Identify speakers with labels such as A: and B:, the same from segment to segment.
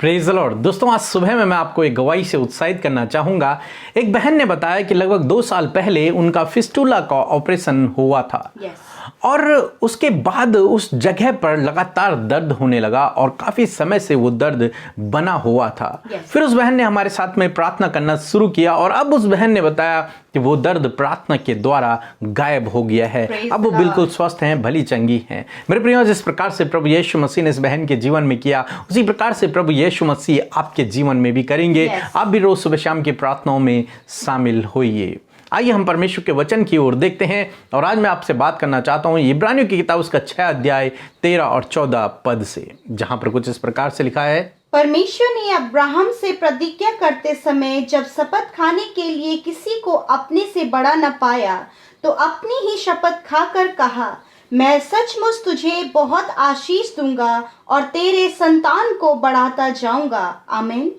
A: Praise the Lord. दोस्तों, आज सुबह में मैं आपको एक गवाही से उत्साहित करना चाहूँगा। एक बहन ने बताया कि लगभग 2 साल पहले उनका फिस्टुला का ऑपरेशन हुआ था। और उसके बाद उस जगह पर लगातार दर्द होने लगा और काफ़ी समय से वो दर्द बना हुआ था। फिर उस बहन ने हमारे साथ में प्रार्थना करना शुरू किया और अब उस बहन ने बताया कि वो दर्द प्रार्थना के द्वारा गायब हो गया है। अब वो बिल्कुल स्वस्थ हैं, भली चंगी हैं। मेरे प्रियो, जिस प्रकार से प्रभु यीशु मसीह ने इस बहन के जीवन में किया, उसी प्रकार से प्रभु यीशु मसीह आपके जीवन में भी करेंगे। आप भी रोज सुबह शाम की प्रार्थनाओं में शामिल होइए। आइए हम परमेश्वर के वचन की ओर देखते हैं और आज मैं आपसे बात करना चाहता हूं इब्रानियों की किताब उसका 6 अध्याय 13 और 14 पद से, जहां पर कुछ इस प्रकार से लिखा है।
B: परमेश्वर ने अब्राहम से प्रतिज्ञा करते समय जब शपथ खाने के लिए किसी को अपने से बड़ा न पाया, तो अपनी ही शपथ खाकर कहा, मैं सचमुच तुझे बहुत आशीष दूंगा और तेरे संतान को बढ़ाता जाऊंगा। आमीन।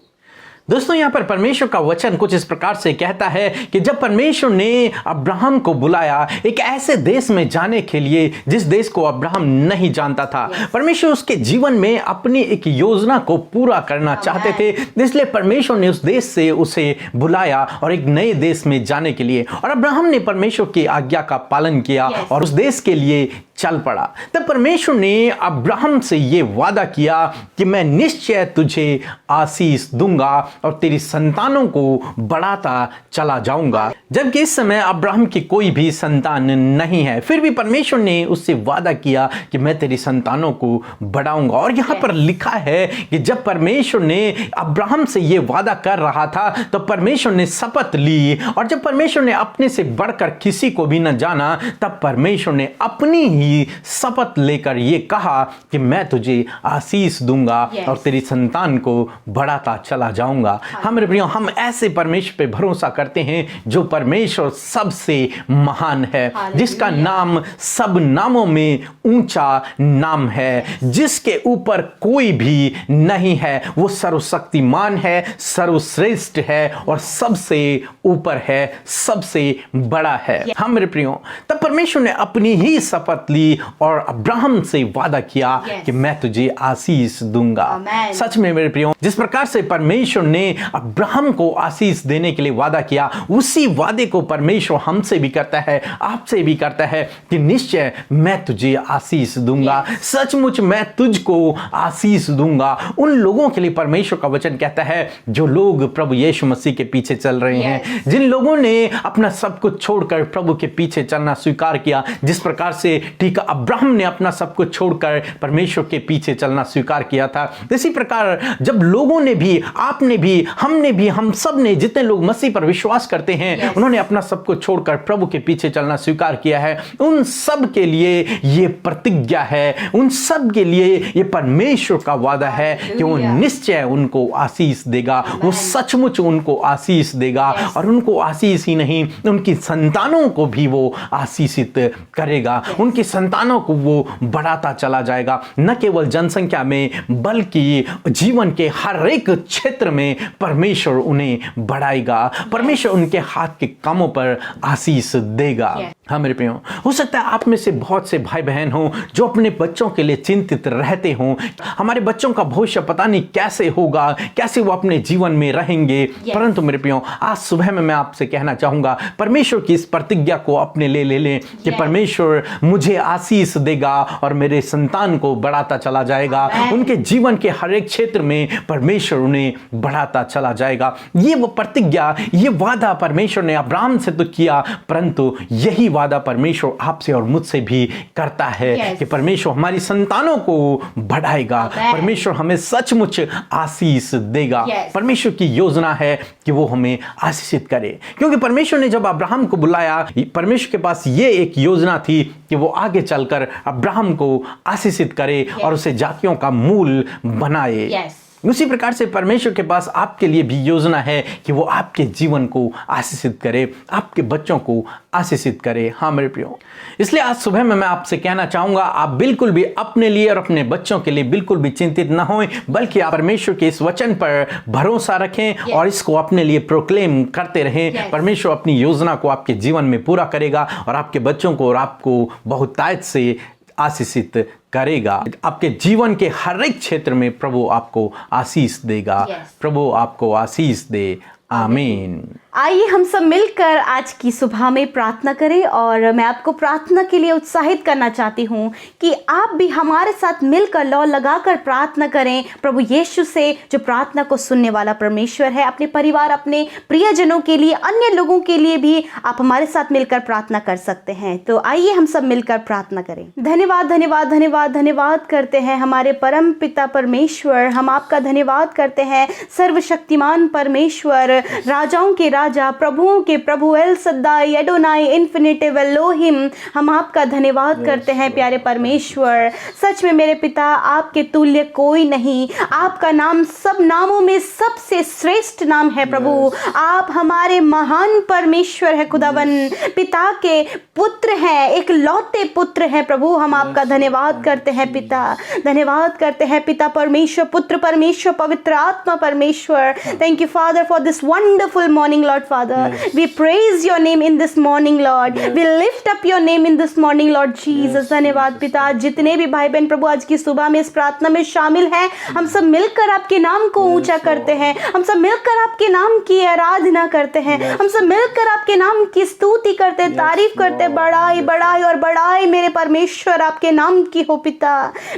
A: दोस्तों, यहाँ पर परमेश्वर का वचन कुछ इस प्रकार से कहता है कि जब परमेश्वर ने अब्राहम को बुलाया एक ऐसे देश में जाने के लिए जिस देश को अब्राहम नहीं जानता था, परमेश्वर उसके जीवन में अपनी एक योजना को पूरा करना चाहते थे, इसलिए परमेश्वर ने उस देश से उसे बुलाया और एक नए देश में जाने के लिए। और अब्राहम ने परमेश्वर की आज्ञा का पालन किया और उस देश के लिए चल पड़ा। तब परमेश्वर ने अब्राहम से ये वादा किया कि मैं निश्चय तुझे आशीष दूंगा और तेरी संतानों को बढ़ाता चला जाऊंगा। जबकि इस समय अब्राहम की कोई भी संतान नहीं है, फिर भी परमेश्वर ने उससे वादा किया कि मैं तेरी संतानों को बढ़ाऊंगा। और यहाँ पर लिखा है कि जब परमेश्वर ने अब्राहम से ये वादा कर रहा था तो परमेश्वर ने शपथ ली, और जब परमेश्वर ने अपने से बढ़कर किसी को भी न जाना, तब परमेश्वर ने अपनी ही शपथ लेकर ये कहा कि मैं तुझे आशीष दूंगा और तेरी संतान को बढ़ाता चला जाऊंगा। हाँ मेरे प्रियो, हम ऐसे परमेश्वर पे भरोसा करते हैं जो परमेश्वर सबसे महान है, जिसका नाम सब नामों में ऊंचा नाम है, जिसके ऊपर कोई भी नहीं है। वो सर्वशक्तिमान है, सर्वश्रेष्ठ है और सबसे ऊपर है, सबसे बड़ा है। हाँ मेरे प्रियो, तब परमेश्वर ने अपनी ही शपथ ली और अब्राहम से वादा किया कि मैं तुझे आशीष दूंगा। सच में मेरे प्रियो, जिस प्रकार से परमेश्वर ने अब्राहम को आशीष देने के लिए वादा किया, उसी वादे को परमेश्वर हमसे भी करता है, आपसे भी करता है कि निश्चय मैं तुझे आशीष दूंगा। सचमुच मैं तुझको आशीष दूंगा। उन लोगों के लिए परमेश्वर का वचन कहता है जो लोग प्रभु यीशु मसीह के पीछे चल रहे हैं, जिन लोगों ने अपना सब कुछ छोड़कर प्रभु के पीछे चलना स्वीकार किया, जिस प्रकार से ठीक अब्राहम ने अपना सब कुछ छोड़कर परमेश्वर के पीछे चलना स्वीकार किया था, इसी प्रकार जब लोगों ने भी, आपने भी, हमने भी, हम सब ने, जितने लोग मसीह पर विश्वास करते हैं, उन्होंने अपना सब कुछ छोड़कर प्रभु के पीछे चलना स्वीकार किया है। उन सब के लिए ये प्रतिज्ञा है, उन सब के लिए ये परमेश्वर का वादा है कि वो निश्चय उनको आशीष देगा, वो सचमुच उनको आशीष देगा। और उनको आशीष ही नहीं, उनकी संतानों को भी वो आशीषित करेगा, उनकी संतानों को वो बढ़ाता चला जाएगा। न केवल जनसंख्या में बल्कि जीवन के हर एक क्षेत्र में परमेश्वर उन्हें बढ़ाएगा, परमेश्वर उनके हाथ के कामों पर आशीष देगा। हाँ मेरे प्रियो, हो सकता है आप में से बहुत से भाई बहन हो जो अपने बच्चों के लिए चिंतित रहते हो। हमारे बच्चों का भविष्य पता नहीं कैसे होगा, कैसे वो अपने जीवन में रहेंगे। परंतु मेरे प्रियो, आज सुबह में मैं आपसे कहना चाहूंगा, परमेश्वर की इस प्रतिज्ञा को अपने ले लें कि परमेश्वर मुझे आशीष देगा और मेरे संतान को बढ़ाता चला जाएगा। उनके जीवन के हर एक क्षेत्र में परमेश्वर उन्हें बढ़ाता चला जाएगा। ये वो प्रतिज्ञा, ये वादा परमेश्वर ने अब्राहम से तो किया, परंतु यही वादा परमेश्वर आपसे और मुझसे भी करता है कि परमेश्वर हमारी संतानों को बढ़ाएगा, परमेश्वर हमें सचमुच आशीष देगा। परमेश्वर की योजना है कि वो हमें आशीषित करे, क्योंकि परमेश्वर ने जब अब्राहम को बुलाया, परमेश्वर के पास ये एक योजना थी कि वो आगे चलकर अब्राहम को आशीषित करे और उसे जातियों का मूल बनाए। उसी प्रकार से परमेश्वर के पास आपके लिए भी योजना है कि वो आपके जीवन को आशीषित करे, आपके बच्चों को आशीषित करे। हाँ मेरे प्रियो, इसलिए आज सुबह में मैं आपसे कहना चाहूंगा, आप बिल्कुल भी अपने लिए और अपने बच्चों के लिए बिल्कुल भी चिंतित ना हों, बल्कि आप परमेश्वर के इस वचन पर भरोसा रखें और इसको अपने लिए प्रोक्लेम करते रहें। परमेश्वर अपनी योजना को आपके जीवन में पूरा करेगा और आपके बच्चों को और आपको बहुतायत से आशीषित करेगा। आपके जीवन के हर एक क्षेत्र में प्रभु आपको आशीष देगा।
B: Yes.
A: प्रभु आपको आशीष दे। आमीन।
B: आइए हम सब मिलकर आज की सुबह में प्रार्थना करें, और मैं आपको प्रार्थना के लिए उत्साहित करना चाहती हूँ कि आप भी हमारे साथ मिलकर लौ लगाकर प्रार्थना करें प्रभु यीशु से, जो प्रार्थना को सुनने वाला परमेश्वर है। अपने परिवार, अपने प्रियजनों के लिए, अन्य लोगों के लिए भी आप हमारे साथ मिलकर प्रार्थना कर सकते हैं। तो आइए हम सब मिलकर प्रार्थना करें। धन्यवाद धन्यवाद धन्यवाद धन्यवाद करते हैं हमारे परम पिता परमेश्वर। हम आपका धन्यवाद करते हैं सर्वशक्तिमान परमेश्वर, राजाओं के राजा, प्रभुओं के प्रभु, El Shaddai, Adonai, infinitive Elohim. हम आपका धन्यवाद करते हैं प्यारे परमेश्वर। सच में मेरे पिता, आपके तुल्य कोई नहीं। आपका नाम सब नामों में सबसे श्रेष्ठ नाम है प्रभु। आप हमारे महान परमेश्वर है खुदावन, पिता के पुत्र हैं, एक लौते पुत्र हैं प्रभु। हम आपका धन्यवाद करते हैं पिता, धन्यवाद करते हैं पिता परमेश्वर, पुत्र परमेश्वर, पवित्र आत्मा परमेश्वर। Thank you father for this wonderful morning, Lord Father.
A: Yes.
B: We praise your name in this morning, Lord.
A: Yes.
B: We lift up your name in this morning, Lord Jesus.
A: Yes.
B: धन्यवाद पिता। जितने भी भाई बहन प्रभु आज की सुबह में इस प्रार्थना में शामिल हैं, हम सब मिलकर आपके नाम को ऊंचा करते हैं। हम सब मिलकर आपके नाम की आराधना करते हैं। हम सब मिलकर आपके नाम की स्तुति करते हैं, तारीफ करते हैं। बड़ाई बड़ाई और बड़ाई मेरे परमेश्वर आपके नाम की हो पिता।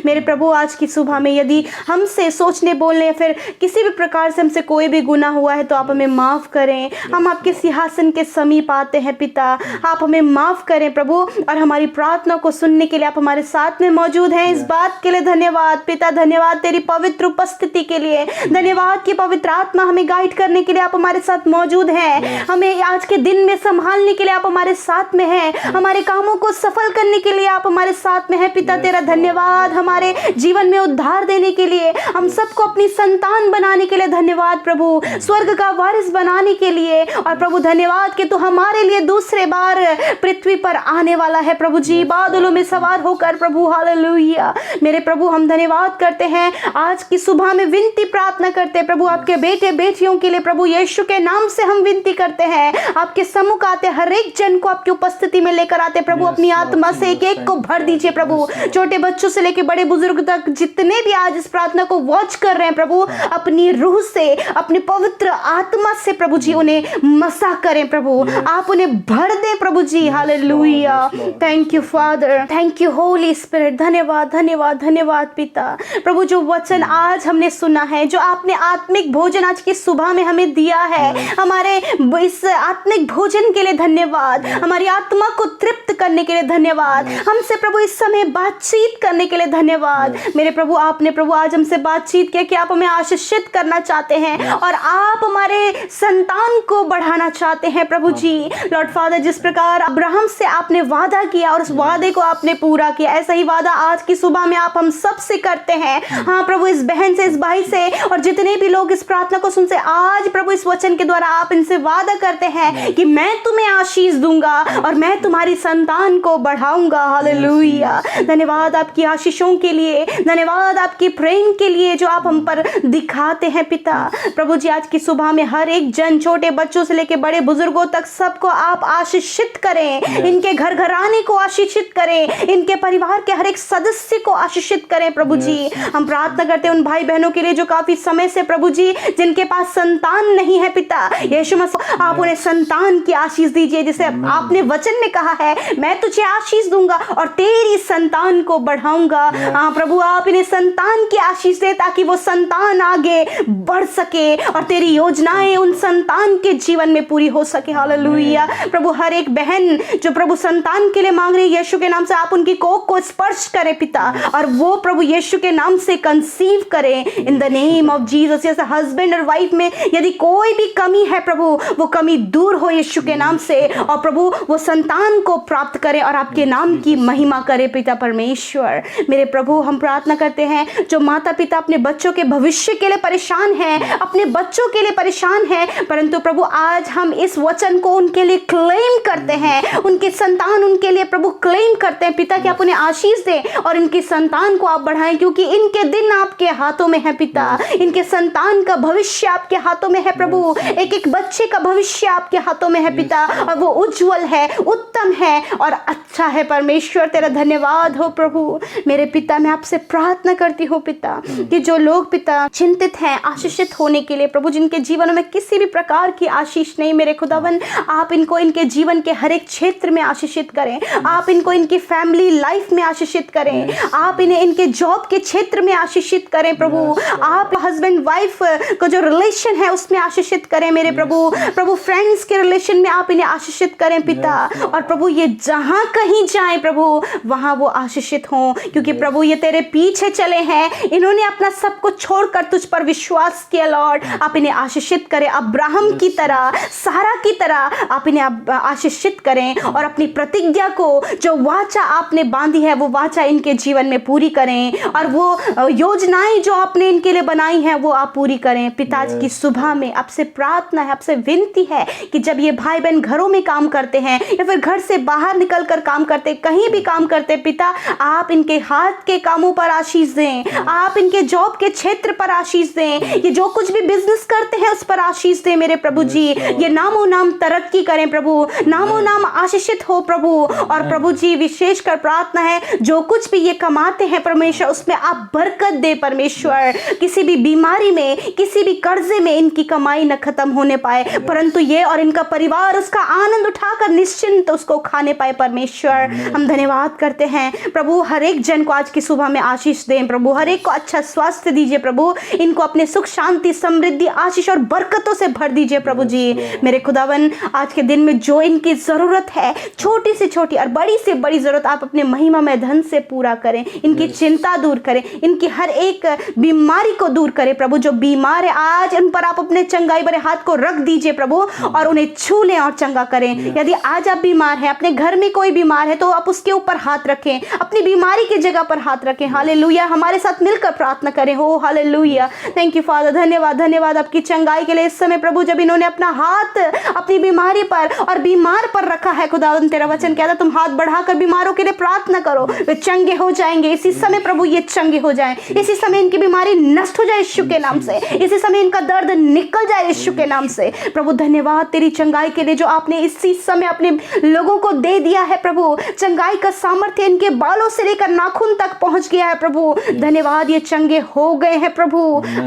B: मेरे प्रभु आज की सुबह में यदि हमसे सोचने बोलने या फिर किसी भी प्रकार से हमसे कोई भी गुनाह हुआ है तो आप हमें माफ करें। हम आपके सिंहासन के समीप आते हैं पिता, आप हमें माफ करें प्रभु, और हमारी प्रार्थना को सुनने के लिए आप हमारे साथ में मौजूद हैं। इस बात के लिए धन्यवाद पिता, धन्यवाद तेरी पवित्र उपस्थिति के लिए, धन्यवाद कि पवित्र आत्मा हमें गाइड करने के लिए आप हमारे साथ मौजूद हैं। हमें आज के दिन में संभालने के लिए आप हमारे साथ में हैं, हमारे कामों को सफल करने के लिए आप हमारे साथ में हैं पिता। तेरा धन्यवाद हमारे जीवन में उद्धार देने के लिए, हम सबको अपनी संतान बनाने के लिए धन्यवाद प्रभु, स्वर्ग का वारिस बनाने के लिए। और प्रभु धन्यवाद कि तू हमारे लिए दूसरे बार पृथ्वी पर आने वाला है प्रभु जी, बादलों में सवार होकर प्रभु। हालेलुया मेरे प्रभु, हम धन्यवाद करते हैं। आज की सुबह में विनती प्रार्थना करते हैं प्रभु आपके बेटे बेटियों के लिए प्रभु, यीशु के नाम से हम विनती करते हैं। आपके सम्मुख आते हर एक जन को आपकी उपस्थिति में लेकर आते प्रभु, अपनी आत्मा से एक एक को भर दीजिए प्रभु, छोटे बच्चों से लेकर बड़े बुजुर्ग तक जितने भी आज इस प्रार्थना को वॉच कर रहे हैं प्रभु, अपनी रूह से, अपनी पवित्र आत्मा से प्रभु जी उन्हें मसा करें प्रभु, आप उन्हें भर दें प्रभु जी। Hallelujah, thank you father, thank you holy spirit. धन्यवाद धन्यवाद धन्यवाद पिता। प्रभु जो वचन आज हमने सुना है, जो आपने आत्मिक भोजन आज की सुबह में हमें दिया है, हमारे इस आत्मिक भोजन के लिए धन्यवाद, हमारी आत्मा को तृप्त करने के लिए धन्यवाद, हमसे प्रभु इस समय बातचीत करने के लिए धन्यवाद। मेरे प्रभु आपने प्रभु आज हमसे बातचीत किया कि आप हमें आशीषित करना चाहते हैं और आप हमारे संतान को बढ़ाना चाहते हैं प्रभु जी। लॉर्ड फादर, जिस प्रकार अब्राहम से आपने वादा किया और उस वादे को आपने पूरा किया, ऐसा ही वादा आज की सुबह में आप हम सब से करते हैं। हाँ प्रभु, इस बहन से, इस भाई से और जितने भी लोग इस प्रार्थना को सुनते आज प्रभु इस वचन के द्वारा आप इनसे वादा करते हैं कि मैं तुम्हें आशीष दूंगा और मैं तुम्हारी संतान को बढ़ाऊंगा। हालेलुया, धन्यवाद आपकी आशीषों के लिए, धन्यवाद आपकी प्रेम के लिए जो आप हम पर दिखाते हैं पिता। प्रभु जी आज की सुबह में हर एक जन, छोटे बच्चों से लेकर बड़े बुजुर्गों तक सबको आप आशीषित करें, इनके घर घराने को आशीषित करें, इनके परिवार के हर एक सदस्य को आशीषित करें प्रभु जी। हम प्रार्थना करते हैं उन भाई बहनों के लिए जो काफी समय से प्रभु जी जिनके पास संतान नहीं है पिता, यीशु मसीह आप उन्हें संतान की आशीष दीजिए, जिसे आपने वचन में कहा है मैं तुझे आशीष दूंगा और तेरी संतान को बढ़ाऊंगा। हाँ प्रभु, आप इन्हें संतान की आशीष दे ताकि वो संतान आगे बढ़ सके और तेरी योजनाएं उन संतान के जीवन में पूरी हो सके। हालेलुया प्रभु, हर एक बहन जो प्रभु संतान के लिए मांग रही है, यीशु के नाम से आप उनकी कोख को स्पर्श करें पिता, और वो प्रभु यीशु के नाम से कंसीव करें in the name of Jesus. जैसे हस्बैंड और वाइफ में यदि कोई भी कमी है प्रभु, वो कमी दूर हो यीशु के नाम से, और प्रभु वो संतान को प्राप्त करे और आपके नाम की महिमा करे पिता परमेश्वर। मेरे प्रभु, हम प्रार्थना करते हैं जो माता पिता अपने बच्चों के भविष्य के लिए परेशान हैं, अपने बच्चों के लिए परेशान हैं, परंतु प्रभु आज हम इस वचन को उनके लिए क्लेम करते हैं, उनके संतान उनके लिए प्रभु क्लेम करते हैं पिता कि आप उन्हें आशीष दें और इनकी संतान को आप बढ़ाएं, क्योंकि इनके दिन आपके हाथों में है पिता, इनके संतान का भविष्य आपके हाथों में है प्रभु, एक एक बच्चे का भविष्य आपके हाथों में है पिता, और वो उज्जवल है, उत्तम है और अच्छा है परमेश्वर। तेरा धन्यवाद हो प्रभु। मेरे पिता, मैं आपसे प्रार्थना करती हूँ पिता कि जो लोग पिता चिंतित हैं आशीषित होने के लिए प्रभु, जिनके जीवन में किसी भी प्रकार की आशीष नहीं, मेरे खुदावन आप इनको इनके जीवन के हर एक क्षेत्र में आशीषित करें। आप इनको इनकी फैमिली लाइफ में आशीषित करें। आप इन्हें इनके जॉब के क्षेत्र में आशीषित करें प्रभु। आप हस्बैंड वाइफ का जो रिलेशन है उसमें आशीषित करें मेरे प्रभु। प्रभु फ्रेंड्स के रिलेशन में आप इन्हें आशीषित करें पिता। और प्रभु ये जहां कहीं जाए प्रभु वहां वो आशीषित हों, क्योंकि प्रभु ये तेरे पीछे चले हैं। इन्होंने अपना सब कुछ छोड़कर तुझ पर विश्वास किया लॉर्ड। आप इन्हें आशीषित करें अब्राहम की तरह, सारा की तरह आप इन्हें आशीषित करें और अपनी प्रतिज्ञा को जो वाचा आपने बांधी है वो वाचा इनके जीवन में पूरी करें और वो योजनाएं जो आपने इनके लिए बनाई हैं वो आप पूरी करें। पिताजी की सुबह में आपसे प्रार्थना है, आपसे विनती है कि जब ये भाई बहन घरों में काम करते हैं या फिर घर से बाहर निकल कर काम करते, कहीं भी काम करते, पिता आप इनके हाथ के कामों पर आशीष दें। आप इनके जॉब के क्षेत्र पर आशीष दें। ये जो कुछ भी बिजनेस करते हैं उस पर आशीष दें मेरे प्रभु जी। ये नामो नाम तरक्की करें प्रभु, नामो नाम आशीषित हो प्रभु। और प्रभु जी विशेष कर प्रार्थना है जो कुछ भी ये कमाते हैं परमेश्वर उसमें आप बरकत दे परमेश्वर। किसी भी बीमारी में, किसी भी कर्जे में इनकी कमाई न खत्म होने पाए, परंतु ये और इनका परिवार उसका आनंद उठाकर निश्चिंत उसको खाने पाए परमेश्वर। हम धन्यवाद करते हैं प्रभु। हर एक जन को आज की सुबह में आशीष दें प्रभु। हर एक को अच्छा स्वास्थ्य दीजिए प्रभु। इनको अपने सुख शांति समृद्धि आशीष और बरकतों से भर दीजिए प्रभु जी। मेरे खुदावन आज के दिन में जो इनकी जरूरत है, छोटी से छोटी और बड़ी से बड़ी जरूरत आप अपने महिमा में धन से पूरा करें। इनकी चिंता दूर करें, इनकी हर एक बीमारी को दूर करें प्रभु। जो बीमार है आज उन पर आप अपने चंगाई भरे हाथ को रख दीजिए प्रभु और उन्हें छू लें और चंगा करें। यदि आज आप बीमार हैं, अपने घर में कोई बीमार है तो आप उसके ऊपर हाथ रखें, अपनी बीमारी की जगह पर हाथ रखें। हालेलुया। हमारे साथ मिलकर प्रार्थना करें। हो हालेलुया। Thank you father. धन्यवाद, धन्यवाद आपकी चंगाई के लिए इस समय प्रभु। जब इन्होंने अपना हाथ अपनी बीमारी पर और बीमार पर रखा है खुदावन, तेरा वचन कहता तुम हाथ बढ़ाकर बीमारों के लिए प्रार्थना करो, वे चंगे हो जाएंगे। इसी समय प्रभु ये चंगे हो जाएं। इसी समय इनकी बीमारी नष्ट हो जाए यीशु के नाम से। इसी समय इनका दर्द निकल जाए यीशु के नाम से। प्रभु धन्यवाद तेरी चंगाई के लिए जो आपने इसी समय अपने लोगों को दे दिया है प्रभु। चंगाई का सामर्थ्य इनके बालों से लेकर नाखून तक पहुंच गया है प्रभु। धन्यवाद, ये चंगे हो गए हैं प्रभु।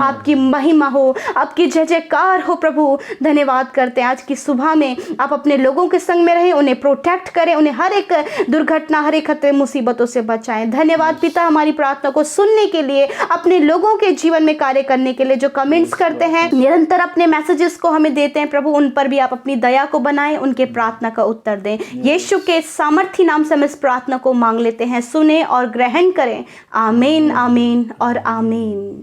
B: आपकी महिमा हो, आपकी जय जयकार हो प्रभु। धन्यवाद करते हैं आज की सुबह में आप अपने लोगों के संग में रहें, उन्हें प्रोटेक्ट करें, उन्हें हर एक दुर्घटना, हर एक खतरे, मुसीबतों से बचाएं। धन्यवाद पिता हमारी प्रार्थना को सुनने के लिए, अपने लोगों के जीवन में कार्य करने के लिए। जो कमेंट्स करते हैं, निरंतर अपने मैसेजेस को हमें देते हैं प्रभु, उन पर भी आप अपनी दया को बनाएं, उनके प्रार्थना का उत्तर दें। यीशु के सामर्थी नाम से हम इस प्रार्थना को मांग लेते हैं। सुने और ग्रहण करें। आमीन, आमीन और आमीन।